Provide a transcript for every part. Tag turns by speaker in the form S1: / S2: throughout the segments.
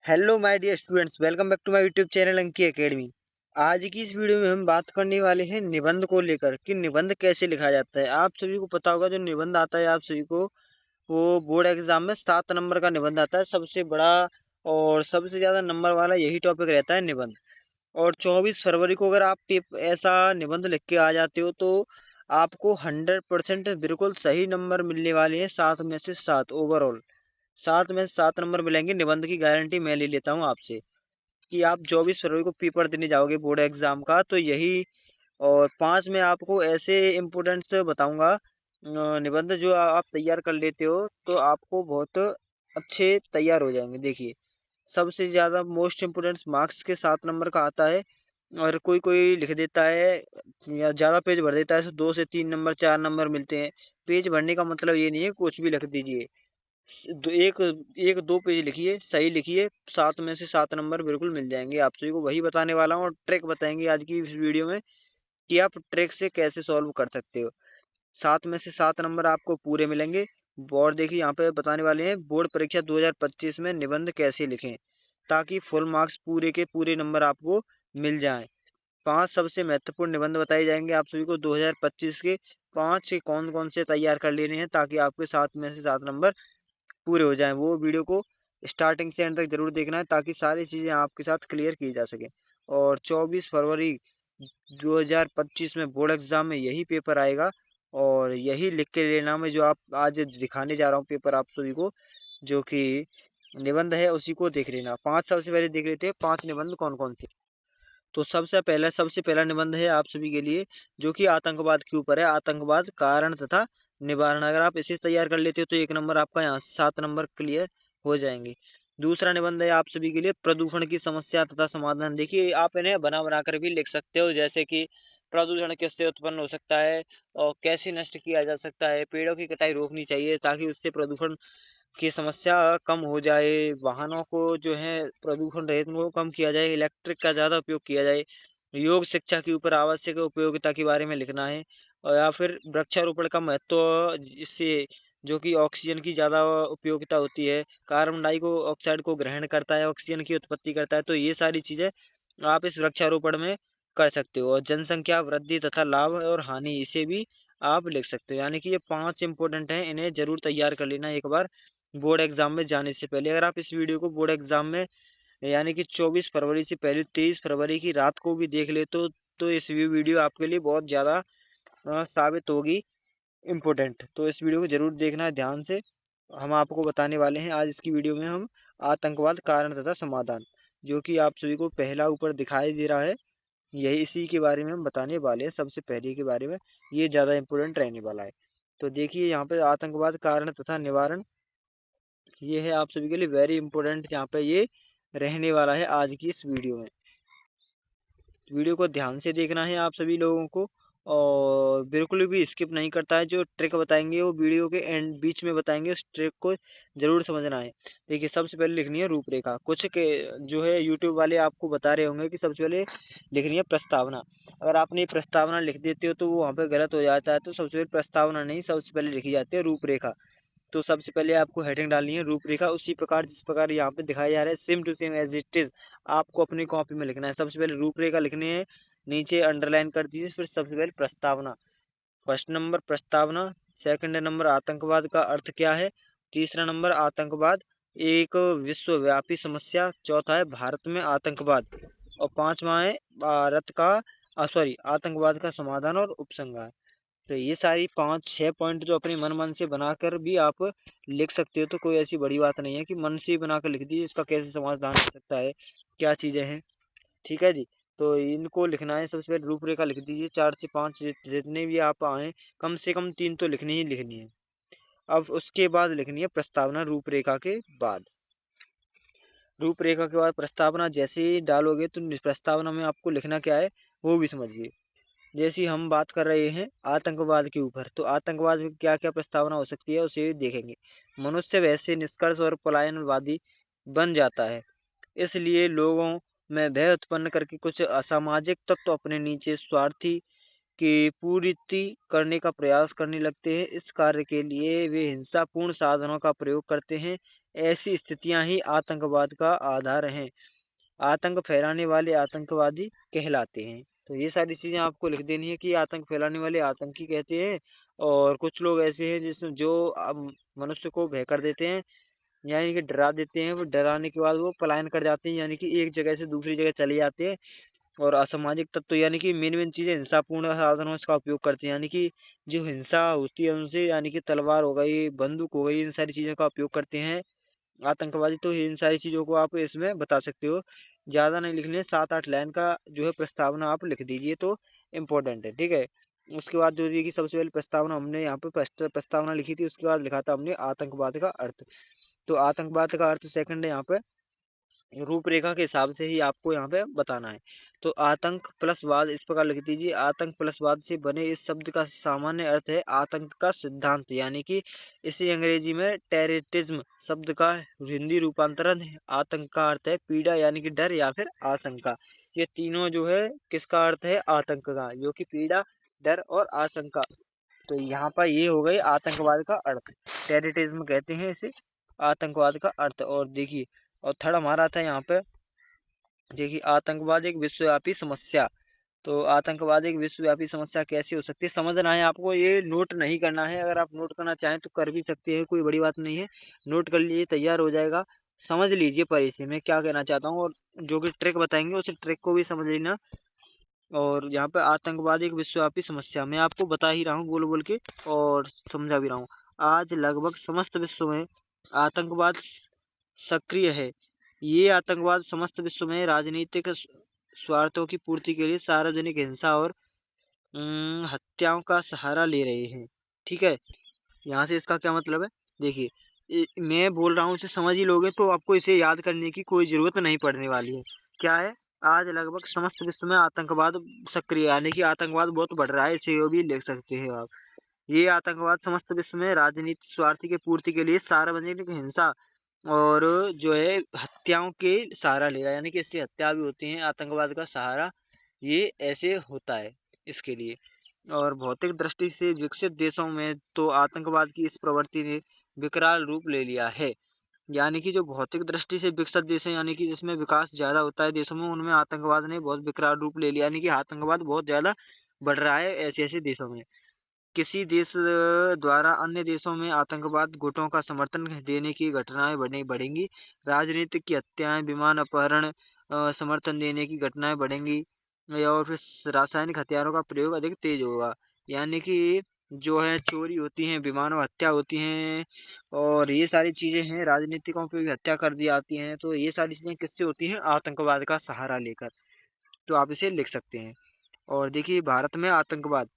S1: Hello my dear students, welcome back to my YouTube channel Anki academy. आज की इस video में हम बात करने वाले हैं निबंध को लेकर कि निबंध कैसे लिखा जाता है। आप सभी को पता होगा जो निबंध आता है आप सभी को, वो बोर्ड एग्जाम में 7 नंबर का निबंध आता है। सबसे बड़ा और सबसे ज़्यादा नंबर वाला यही टॉपिक रहता है निबंध। और 24 फरवरी को अगर आप ऐसा निबंध लिख के आ जाते हो तो आपको 100% बिल्कुल सही नंबर मिलने वाले हैं। 7 में से 7 ओवरऑल 7 में से 7 नंबर मिलेंगे। निबंध की गारंटी मैं ले लेता हूँ आपसे कि आप 24 फरवरी को पेपर देने जाओगे बोर्ड एग्जाम का, तो यही। और 5 में आपको ऐसे इम्पोर्टेंट बताऊंगा निबंध जो आप तैयार कर लेते हो तो आपको बहुत अच्छे तैयार हो जाएंगे। देखिए, सबसे ज़्यादा मोस्ट इम्पोर्टेंट मार्क्स के 7 नंबर का आता है। और कोई कोई लिख देता है या ज़्यादा पेज भर देता है तो 2 से 3 नंबर 4 नंबर मिलते हैं। पेज भरने का मतलब ये नहीं है कुछ भी लिख दीजिए। एक एक दो पेज लिखिए, सही लिखिए, 7 में से 7 नंबर बिल्कुल मिल जाएंगे। आप सभी को वही बताने वाला हूँ और ट्रिक बताएंगे आज की इस वीडियो में कि आप ट्रिक से कैसे सॉल्व कर सकते हो। 7 में से 7 नंबर आपको पूरे मिलेंगे। और देखिए, यहाँ पे बताने वाले हैं बोर्ड परीक्षा 2025 में निबंध कैसे लिखें ताकि फुल मार्क्स पूरे के पूरे नंबर आपको मिल जाएं। 5 सबसे महत्वपूर्ण निबंध बताए जाएंगे आप सभी को 2025 के। 5 के कौन कौन से तैयार कर लेने हैं ताकि आपके 7 में से 7 नंबर पूरे हो जाएं। वो वीडियो को स्टार्टिंग से एंड तक जरूर देखना है ताकि सारी चीज़ें आपके साथ क्लियर की जा सके। और 24 फरवरी 2025 में बोर्ड एग्जाम में यही पेपर आएगा और यही लिख के लेना। मैं जो आप आज दिखाने जा रहा हूँ पेपर आप सभी को, जो कि निबंध है, उसी को देख लेना। 5 सबसे पहले देख लेते हैं 5 निबंध कौन कौन से। तो सबसे पहला निबंध है आप सभी के लिए जो कि आतंकवाद के ऊपर है। आतंकवाद कारण तथा निवारण। अगर आप इसे तैयार कर लेते हो तो 1 नंबर आपका यहाँ से 7 नंबर क्लियर हो जाएंगे। दूसरा निबंध है आप सभी के लिए प्रदूषण की समस्या तथा समाधान। देखिए, आप इन्हें बना बना कर भी लिख सकते हो, जैसे कि प्रदूषण किससे उत्पन्न हो सकता है और कैसे नष्ट किया जा सकता है। पेड़ों की कटाई रोकनी चाहिए ताकि उससे प्रदूषण की समस्या कम हो जाए। वाहनों को जो है प्रदूषण रहित उनको कम किया जाए। इलेक्ट्रिक का ज़्यादा उपयोग किया जाए। योग शिक्षा के ऊपर आवश्यक उपयोगिता के बारे में लिखना है। और या फिर वृक्षारोपण का महत्व, इससे जो कि ऑक्सीजन की ज़्यादा उपयोगिता होती है, कार्बन डाइऑक्साइड को ग्रहण करता है, ऑक्सीजन की उत्पत्ति करता है। तो ये सारी चीज़ें आप इस वृक्षारोपण में कर सकते हो। और जनसंख्या वृद्धि तथा लाभ और हानि, इसे भी आप लिख सकते हो। यानी कि ये 5 इंपॉर्टेंट हैं, इन्हें जरूर तैयार कर लेना एक बार बोर्ड एग्जाम में जाने से पहले। अगर आप इस वीडियो को बोर्ड एग्जाम में यानी कि 24 फरवरी से पहले 23 फरवरी की रात को भी देख ले तो इस वीडियो आपके लिए बहुत ज़्यादा साबित होगी इम्पोर्टेंट। तो इस वीडियो को जरूर देखना है ध्यान से। हम आपको बताने वाले हैं आज इसकी वीडियो में हम आतंकवाद कारण तथा समाधान, जो कि आप सभी को पहला ऊपर दिखाई दे रहा है, यही इसी के बारे में हम बताने वाले हैं। सबसे पहले के बारे में ये ज़्यादा इम्पोर्टेंट रहने वाला है। तो देखिए, यहाँ पे आतंकवाद कारण तथा निवारण, ये है आप सभी के लिए वेरी इंपॉर्टेंट, यहाँ पे ये रहने वाला है आज की इस वीडियो में। वीडियो को ध्यान से देखना है आप सभी लोगों को और बिल्कुल भी स्किप नहीं करता है। जो ट्रिक बताएंगे वो वीडियो के एंड बीच में बताएंगे, उस ट्रिक को जरूर समझना है। देखिए, सबसे पहले लिखनी है रूपरेखा। कुछ के जो है यूट्यूब वाले आपको बता रहे होंगे कि सबसे पहले लिखनी है प्रस्तावना। अगर आपने प्रस्तावना लिख देते हो तो वो वहाँ पे गलत हो जाता है। तो सबसे पहले प्रस्तावना नहीं, सबसे पहले लिखी जाती है रूपरेखा। तो सबसे पहले आपको हेडिंग डालनी है रूपरेखा, उसी प्रकार जिस प्रकार यहाँ पे दिखाया जा रहा है, same to same as it is आपको अपनी कॉपी में लिखना है। सबसे पहले रूपरेखा लिखनी है, नीचे अंडरलाइन कर दीजिए। फिर सबसे पहले प्रस्तावना, फर्स्ट नंबर प्रस्तावना। सेकंड नंबर आतंकवाद का अर्थ क्या है। तीसरा नंबर आतंकवाद एक विश्वव्यापी समस्या। चौथा है भारत में आतंकवाद। और पांचवा है भारत का आतंकवाद का समाधान और उपसंहार। तो ये सारी 5-6 पॉइंट जो अपने मन से बनाकर भी आप लिख सकते हो। तो कोई ऐसी बड़ी बात नहीं है कि मन से ही बनाकर लिख दीजिए, इसका कैसे समाधान हो सकता है, क्या चीज़ें हैं। ठीक है जी। तो इनको लिखना है। सबसे पहले रूपरेखा लिख दीजिए, 4 से 5 जितने भी आप आए, कम से कम 3 तो लिखनी ही लिखनी है। अब उसके बाद लिखनी है प्रस्तावना। रूपरेखा के बाद प्रस्तावना जैसे ही डालोगे तो प्रस्तावना में आपको लिखना क्या है वो भी समझिए। जैसी हम बात कर रहे हैं आतंकवाद के ऊपर, तो आतंकवाद में क्या क्या प्रस्तावना हो सकती है उसे देखेंगे। मनुष्य वैसे निष्कर्ष और पलायनवादी बन जाता है, इसलिए लोगों में भय उत्पन्न करके कुछ असामाजिक तत्व अपने नीचे स्वार्थी की पूर्ति करने का प्रयास करने लगते हैं। इस कार्य के लिए वे हिंसापूर्ण साधनों का प्रयोग करते हैं। ऐसी स्थितियां ही आतंकवाद का आधार हैं। आतंक फैलाने वाले आतंकवादी कहलाते हैं। तो ये सारी चीजें आपको लिख देनी है कि आतंक फैलाने वाले आतंकी कहते हैं। और कुछ लोग ऐसे हैं जिस जो मनुष्य को भय कर देते हैं, यानी कि डरा देते हैं। वो डराने के बाद वो पलायन कर जाते हैं, यानी कि एक जगह से दूसरी जगह चले जाते हैं। और असामाजिक तत्व यानी कि मेन मेन चीजें हिंसापूर्ण साधनों इसका उपयोग करते हैं, यानी कि जो हिंसा होती है उनसे, यानी कि तलवार हो गई, बंदूक हो गई, इन सारी चीजों का उपयोग करते हैं आतंकवादी। तो इन सारी चीजों को आप इसमें बता सकते हो। ज्यादा नहीं लिखने, 7-8 लाइन का जो है प्रस्तावना आप लिख दीजिए तो इम्पोर्टेंट है, ठीक है। उसके बाद जो कि सबसे पहले प्रस्तावना हमने यहाँ पे प्रस्तावना लिखी थी, उसके बाद लिखा था हमने आतंकवाद का अर्थ। तो आतंकवाद का अर्थ सेकंड है यहाँ पे, रूपरेखा के हिसाब से ही आपको यहाँ पे बताना है। तो आतंक प्लस वाद इस प्रकार लिख दीजिए। आतंक प्लस वाद से बने इस शब्द का सामान्य अर्थ है आतंक का सिद्धांत, यानी कि इसे अंग्रेजी में टेररिज्म शब्द का हिंदी रूपांतरण है। आतंक का अर्थ है पीड़ा, यानी कि डर या फिर आशंका। ये तीनों जो है किसका अर्थ है? आतंक का, जो कि पीड़ा, डर और आशंका। तो यहाँ पर ये हो गई आतंकवाद का अर्थ। टेररिज्म कहते हैं इसे, आतंकवाद का अर्थ। और देखिए, और थर्ड हमारा था यहाँ पे, देखिए आतंकवाद एक विश्वव्यापी समस्या। तो आतंकवाद एक विश्वव्यापी समस्या कैसे हो सकती है समझना है आपको, ये नोट नहीं करना है। अगर आप नोट करना चाहें तो कर भी सकते हैं, कोई बड़ी बात नहीं है। नोट कर लीजिए, तैयार हो जाएगा। समझ लीजिए पर इसे मैं क्या कहना चाहता हूँ, और जो कि ट्रिक बताएंगे उस ट्रिक को भी समझ लेना। और यहाँ पे आतंकवाद एक विश्वव्यापी समस्या मैं आपको बता ही रहा हूँ बोल बोल के, और समझा भी रहा हूँ। आज लगभग समस्त विश्व में आतंकवाद सक्रिय है। ये आतंकवाद समस्त विश्व में राजनीतिक स्वार्थों की पूर्ति के लिए सार्वजनिक हिंसा और हत्याओं का सहारा ले रहे हैं, ठीक है। यहाँ से इसका क्या मतलब है, देखिए, मैं बोल रहा हूँ इसे समझ ही लोगे तो आपको इसे याद करने की कोई जरूरत नहीं पड़ने वाली है। क्या है? आज लगभग समस्त विश्व में आतंकवाद सक्रिय, यानी कि आतंकवाद बहुत बढ़ रहा है, इसे भी लिख सकते हैं आप। ये आतंकवाद समस्त विश्व में राजनीतिक स्वार्थ की पूर्ति के लिए सार्वजनिक हिंसा और जो है हत्याओं के सहारा ले रहा है, यानी कि इससे हत्या भी होती है, आतंकवाद का सहारा ये ऐसे होता है इसके लिए। और भौतिक दृष्टि से विकसित देशों में तो आतंकवाद की इस प्रवृत्ति ने विकराल रूप ले लिया है। यानी कि जो भौतिक दृष्टि से विकसित देश हैं, यानी कि जिसमें विकास ज्यादा होता है देशों में, उनमें आतंकवाद ने बहुत विकराल रूप ले लिया, यानी कि आतंकवाद बहुत ज्यादा बढ़ रहा है ऐसे ऐसे देशों में। किसी देश द्वारा अन्य देशों में आतंकवाद गुटों का समर्थन देने की घटनाएं बढ़ेंगी। राजनीतिक की हत्याएं, विमान अपहरण, समर्थन देने की घटनाएं बढ़ेंगी। और फिर रासायनिक हथियारों का प्रयोग अधिक तेज होगा। यानी कि जो है चोरी होती है, विमानों हत्या होती हैं, और ये सारी चीजें हैं, राजनीतिकों पे भी हत्या कर दी जाती हैं। तो ये सारी चीजें किससे होती हैं? आतंकवाद का सहारा लेकर। तो आप इसे लिख सकते हैं। और देखिए, भारत में आतंकवाद,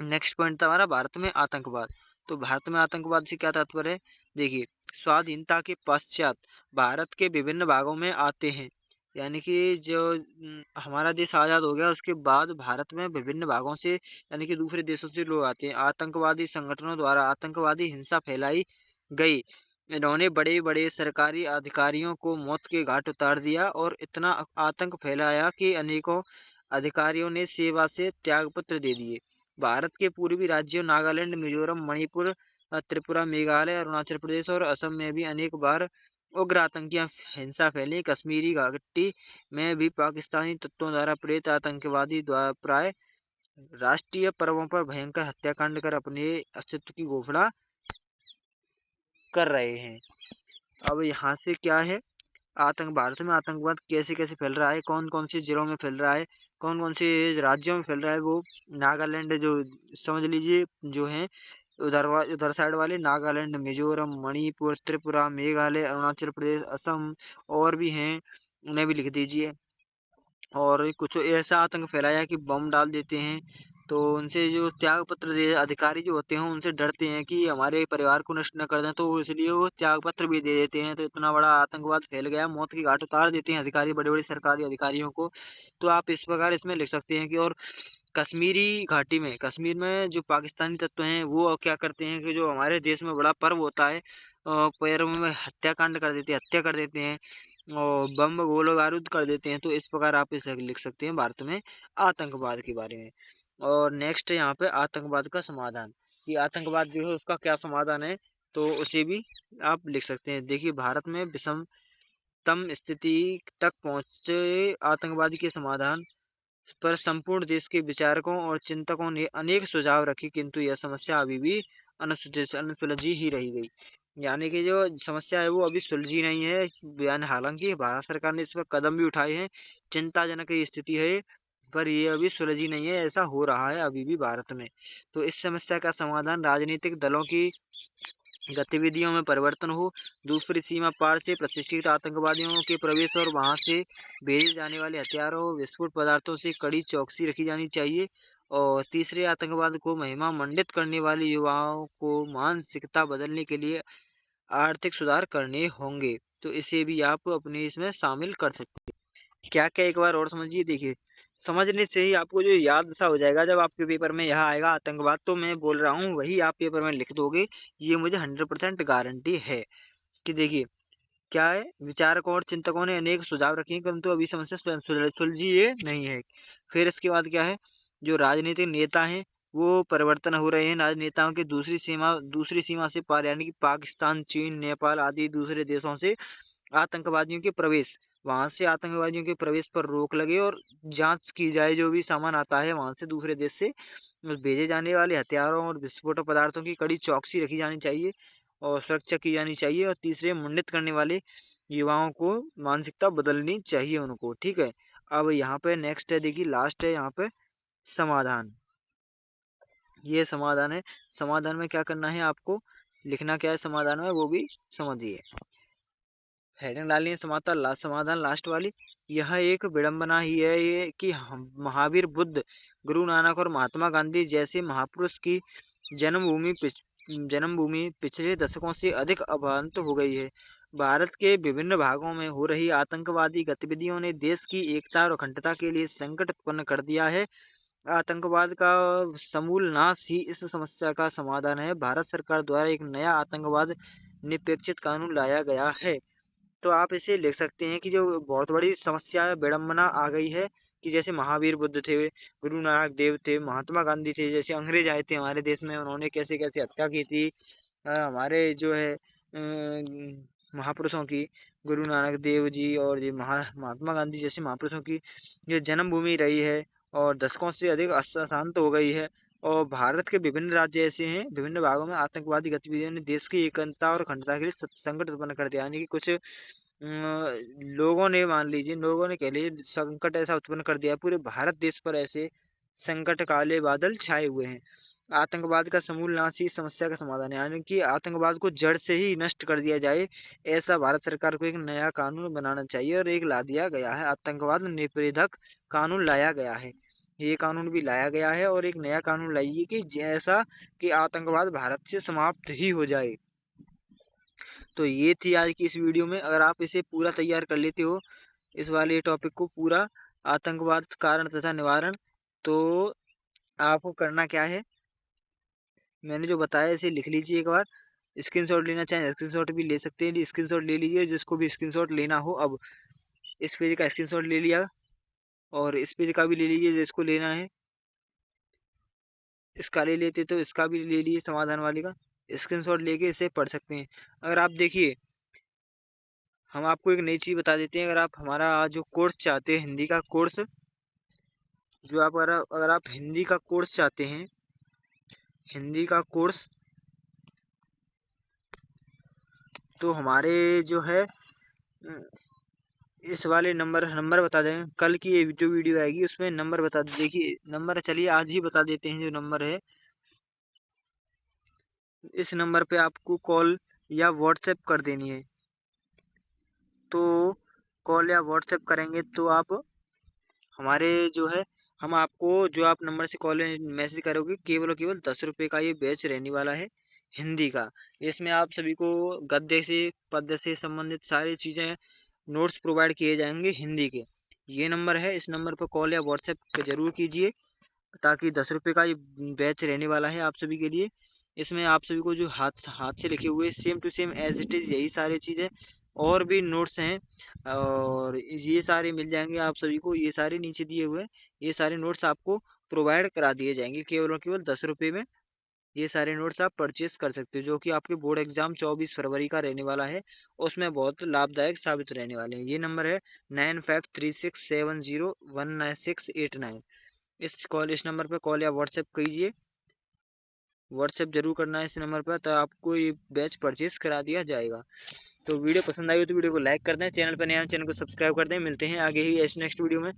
S1: नेक्स्ट पॉइंट था हमारा भारत में आतंकवाद। तो भारत में आतंकवाद से क्या तात्पर्य है? देखिए, स्वाधीनता के पश्चात भारत के विभिन्न भागों में आते हैं, यानी कि जो हमारा देश आज़ाद हो गया उसके बाद भारत में विभिन्न भागों से, यानी कि दूसरे देशों से लोग आते हैं। आतंकवादी संगठनों द्वारा आतंकवादी हिंसा फैलाई गई। इन्होंने बड़े बड़े सरकारी अधिकारियों को मौत के घाट उतार दिया और इतना आतंक फैलाया कि अनेकों अधिकारियों ने सेवा से त्यागपत्र दे दिए। भारत के पूर्वी राज्यों नागालैंड, मिजोरम, मणिपुर, त्रिपुरा, मेघालय, अरुणाचल प्रदेश और असम में भी अनेक बार उग्र आतंकी हिंसा फैली। कश्मीरी घाटी में भी पाकिस्तानी तत्वों द्वारा प्रेरित आतंकवादी द्वारा प्राय राष्ट्रीय पर्वों पर भयंकर हत्याकांड कर अपने अस्तित्व की घोषणा कर रहे हैं। अब यहाँ से क्या है, आतंक भारत में आतंकवाद कैसे कैसे फैल रहा है, कौन कौन से जिलों में फैल रहा है, कौन कौन से राज्यों में फैल रहा है, वो नागालैंड जो समझ लीजिए जो है उधर उधर साइड वाले, नागालैंड, मिजोरम, मणिपुर, त्रिपुरा, मेघालय, अरुणाचल प्रदेश, असम, और भी हैं, उन्हें भी लिख दीजिए। और कुछ ऐसा आतंक फैलाया कि बम डाल देते हैं। तो उनसे जो त्याग पत्र दे अधिकारी जो होते हैं उनसे डरते हैं कि हमारे परिवार को नष्ट न कर दें, तो इसलिए वो त्याग पत्र भी दे देते हैं। तो इतना बड़ा आतंकवाद फैल गया, मौत की घाट उतार देते हैं अधिकारी, बड़े बड़े सरकारी अधिकारियों को। तो आप इस प्रकार इसमें लिख सकते हैं कि, और कश्मीरी घाटी में, कश्मीर में जो पाकिस्तानी तत्व हैं वो क्या करते हैं कि जो हमारे देश में बड़ा पर्व होता है, पर्व में हत्याकांड कर देते हैं, हत्या कर देते हैं, और बम गोला बारूद कर देते हैं। तो इस प्रकार आप इसे लिख सकते हैं भारत में आतंकवाद के बारे में। और नेक्स्ट है यहाँ पे आतंकवाद का समाधान, कि आतंकवाद जो है उसका क्या समाधान है। तो उसे भी आप लिख सकते हैं। देखिए, भारत में विषमतम स्थिति तक पहुंचे आतंकवादी के समाधान पर संपूर्ण देश के विचारकों और चिंतकों ने अनेक सुझाव रखे, किंतु यह समस्या अभी भी अनसुलझी ही रही गई। यानी कि जो समस्या है वो अभी सुलझी नहीं है। यानी हालांकि भारत सरकार ने इस पर कदम भी उठाए हैं, चिंताजनक ये स्थिति है, पर ये अभी सुलझी नहीं है। ऐसा हो रहा है अभी भी भारत में। तो इस समस्या का समाधान राजनीतिक दलों की गतिविधियों में परिवर्तन हो, दूसरी सीमा पार से प्रशिक्षित आतंकवादियों के प्रवेश और वहां से भेजे जाने वाले हथियारों और विस्फोट पदार्थों से कड़ी चौकसी रखी जानी चाहिए, और तीसरे आतंकवाद को महिमा मंडित करने वाले युवाओं को मानसिकता बदलने के लिए आर्थिक सुधार करने होंगे। तो इसे भी आप अपने इसमें शामिल कर सकते हैं। क्या क्या एक बार और समझिए। देखिए, समझने से ही आपको जो याद सा हो जाएगा, जब आपके पेपर में यह आएगा आतंकवाद, तो मैं बोल रहा हूँ वही आप पेपर में लिख दोगे, ये मुझे 100% गारंटी है। कि देखिए, क्या है, विचारकों और चिंतकों ने अनेक सुझाव रखे हैं, परंतु अभी समस्या सुलझी ये नहीं है। फिर इसके बाद क्या है, जो राजनीतिक नेता हैं वो परिवर्तन हो रहे हैं। राजनेताओं के दूसरी सीमा से पार, यानी कि पाकिस्तान, चीन, नेपाल आदि दूसरे देशों से आतंकवादियों के प्रवेश वहां से आतंकवादियों के प्रवेश पर रोक लगे, और जांच की जाए, जो भी सामान आता है वहां से दूसरे देश से भेजे जाने वाले हथियारों और विस्फोटक पदार्थों की कड़ी चौकसी रखी जानी चाहिए और सुरक्षा की जानी चाहिए, और तीसरे मुंडित करने वाले युवाओं को मानसिकता बदलनी चाहिए उनको। ठीक है। अब यहाँ पे नेक्स्ट है, देखिए लास्ट है यहाँ पे समाधान। ये समाधान है। समाधान में क्या करना है आपको, लिखना क्या है समाधान में वो भी समझिए। हेडिंग डालनी है समाधान लास्ट वाली। यह एक विडंबना ही है ये कि महावीर बुद्ध, गुरु नानक और महात्मा गांधी जैसे महापुरुष की जन्मभूमि पिछले दशकों से अधिक अवंत हो गई है। भारत के विभिन्न भागों में हो रही आतंकवादी गतिविधियों ने देश की एकता और अखंडता के लिए संकट उत्पन्न कर दिया है। आतंकवाद का समूल नाश ही इस समस्या का समाधान है। भारत सरकार द्वारा एक नया आतंकवाद निपेक्षित कानून लाया गया है। तो आप इसे लिख सकते हैं कि जो बहुत बड़ी समस्या है, विडंबना आ गई है, कि जैसे महावीर बुद्ध थे, गुरु नानक देव थे, महात्मा गांधी थे, जैसे अंग्रेज आए थे हमारे देश में, उन्होंने कैसे कैसे हत्या की थी हमारे जो है महापुरुषों की, गुरु नानक देव जी और ये महात्मा गांधी जैसे महापुरुषों की ये जन्मभूमि रही है, और दशकों से अधिक अशांत हो गई है। और भारत के विभिन्न राज्य ऐसे हैं, विभिन्न भागों में आतंकवादी गतिविधियों ने देश की एकता और अखंडता के लिए संकट उत्पन्न कर दिया। यानी कि कुछ लोगों ने, मान लीजिए लोगों ने कह लीजिए, संकट ऐसा उत्पन्न कर दिया, पूरे भारत देश पर ऐसे संकट काले बादल छाए हुए हैं। आतंकवाद का समूल नाश ही इस समस्या का समाधान है, यानी कि आतंकवाद को जड़ से ही नष्ट कर दिया जाए। ऐसा भारत सरकार को एक नया कानून बनाना चाहिए, और एक ला दिया गया है, आतंकवाद निषेधक कानून लाया गया है। ये कानून भी लाया गया है, और एक नया कानून लाइए कि जैसा कि आतंकवाद भारत से समाप्त ही हो जाए। तो ये थी आज की इस वीडियो में। अगर आप इसे पूरा तैयार कर लेते हो, इस वाले टॉपिक को पूरा, आतंकवाद कारण तथा निवारण, तो आपको करना क्या है, मैंने जो बताया इसे लिख लीजिए एक बार। स्क्रीनशॉट लेना चाहें स्क्रीनशॉट भी ले सकते हैं, स्क्रीनशॉट ले लीजिए जिसको भी स्क्रीनशॉट लेना हो। अब इस पेज का स्क्रीनशॉट ले लिया, और इस पेज का भी ले लीजिए जिसको लेना है, इसका ले लेते तो इसका भी ले लीजिए, समाधान वाले का स्क्रीनशॉट लेके इसे पढ़ सकते हैं। अगर आप देखिए, हम आपको एक नई चीज़ बता देते हैं। अगर आप हमारा जो कोर्स चाहते हैं, हिंदी का कोर्स, जो आप अगर आप हिंदी का कोर्स चाहते हैं, हिंदी का कोर्स, तो हमारे जो है इस वाले नंबर बता दें, कल की ये जो वीडियो आएगी उसमें नंबर बता देखिए, नंबर चलिए आज ही बता देते हैं। जो नंबर है, इस नंबर पे आपको कॉल या व्हाट्सएप कर देनी है। तो कॉल या व्हाट्सएप करेंगे तो आप हमारे जो है, हम आपको जो आप नंबर से कॉल मैसेज करोगे, केवल और केवल 10 रुपये का ये बैच रहने वाला है हिंदी का। इसमें आप सभी को गद्य से पद्य से संबंधित सारी चीज़ें, नोट्स प्रोवाइड किए जाएंगे हिंदी के। ये नंबर है, इस नंबर पर कॉल या व्हाट्सएप जरूर कीजिए, ताकि 10 रुपये का ये बैच रहने वाला है आप सभी के लिए। इसमें आप सभी को जो हाथ हाथ से लिखे हुए same to same as it is यही सारी चीज़ें, और भी नोट्स हैं, और ये सारे मिल जाएंगे आप सभी को। ये सारे नीचे दिए हुए ये सारे नोट्स आपको प्रोवाइड करा दिए जाएंगे, केवल और केवल 10 रुपये में। ये सारे नोट्स आप परचेस कर सकते हो, जो कि आपके बोर्ड एग्जाम 24 फरवरी का रहने वाला है। उसमें बहुत लाभदायक साबित रहने वाले हैं। ये नंबर है 9536701969। इस नंबर पर कॉल या व्हाट्सएप कीजिए। व्हाट्सएप जरूर करना है इस नंबर पर, तो आपको ये बैच परचेस करा दिया जाएगा। तो वीडियो पसंद आई हो तो वीडियो को लाइक कर दें, चैनल पर नया है चैनल को सब्सक्राइब कर दें। मिलते हैं आगे ही ऐसे नेक्स्ट वीडियो में।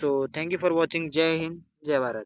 S1: So thank you for watching. जय हिंद, जय भारत।